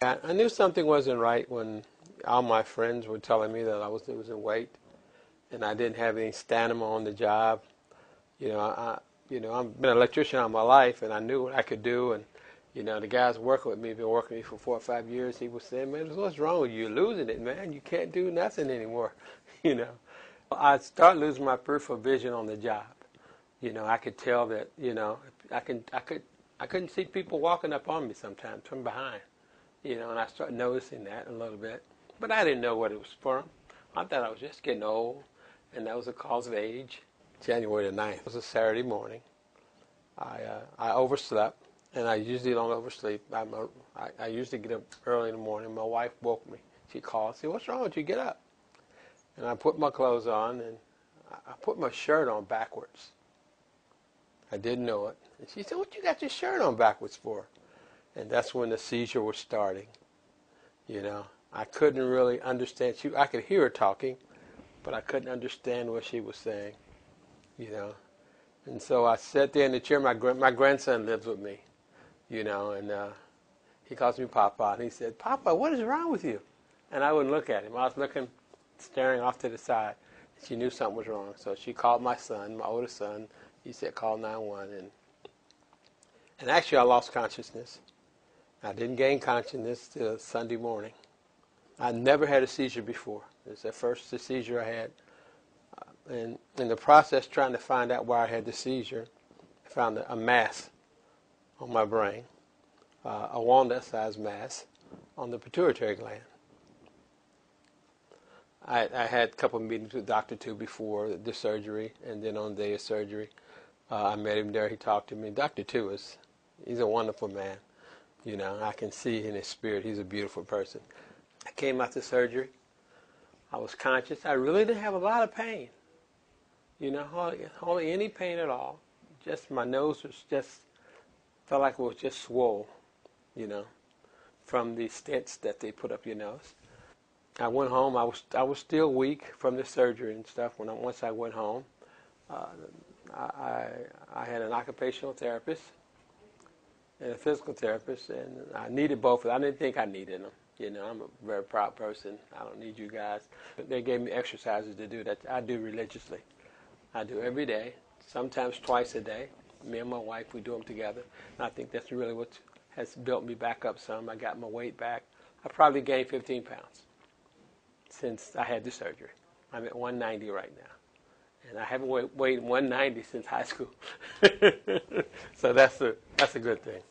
I knew something wasn't right when all my friends were telling me that I was losing weight and I didn't have any stamina on the job. I've been an electrician all my life, and I knew what I could do. And the guys working with me, been working with me for 4 or 5 years. He was saying, "Man, what's wrong with you? You're losing it, man. You can't do nothing anymore." you know, I started losing my peripheral vision on the job. I could tell that. I couldn't see people walking up on me sometimes from behind. And I started noticing that a little bit, but I didn't know what it was from. I thought I was just getting old, and that was a cause of age. January the 9th. It was a Saturday morning. I overslept, and I usually don't oversleep. I usually get up early in the morning. My wife woke me. She called, said, "What's wrong with you? Get up." And I put my clothes on, and I put my shirt on backwards. I didn't know it. And she said, "What you got your shirt on backwards for?" And that's when the seizure was starting. I couldn't really understand. I could hear her talking, but I couldn't understand what she was saying. And so I sat there in the chair. My grandson lives with me, and he calls me Papa, and he said, "Papa, what is wrong with you?" And I wouldn't look at him. I was looking, staring off to the side. She knew something was wrong, so she called my son, my oldest son. He said, "Call 911." And actually, I lost consciousness. I didn't gain consciousness till Sunday morning. I never had a seizure before. It was the first seizure I had. And in the process trying to find out why I had the seizure, I found a mass on my brain, a walnut-sized mass on the pituitary gland. I had a couple of meetings with Dr. Tu before the surgery, and then on the day of surgery, I met him there. He talked to me. Dr. Tu he's a wonderful man. I can see in his spirit he's a beautiful person. I came out the surgery. I was conscious. I really didn't have a lot of pain. Hardly any pain at all. Just my nose felt like it was just swole, from the stents that they put up your nose. I went home. I was still weak from the surgery and stuff. Once I went home, I had an occupational therapist and a physical therapist, and I needed both of them. I didn't think I needed them. I'm a very proud person. I don't need you guys. But they gave me exercises to do that I do religiously. I do every day, sometimes twice a day. Me and my wife, we do them together. And I think that's really what has built me back up some. I got my weight back. I probably gained 15 pounds since I had the surgery. I'm at 190 right now. And I haven't weighed 190 since high school. So that's a good thing.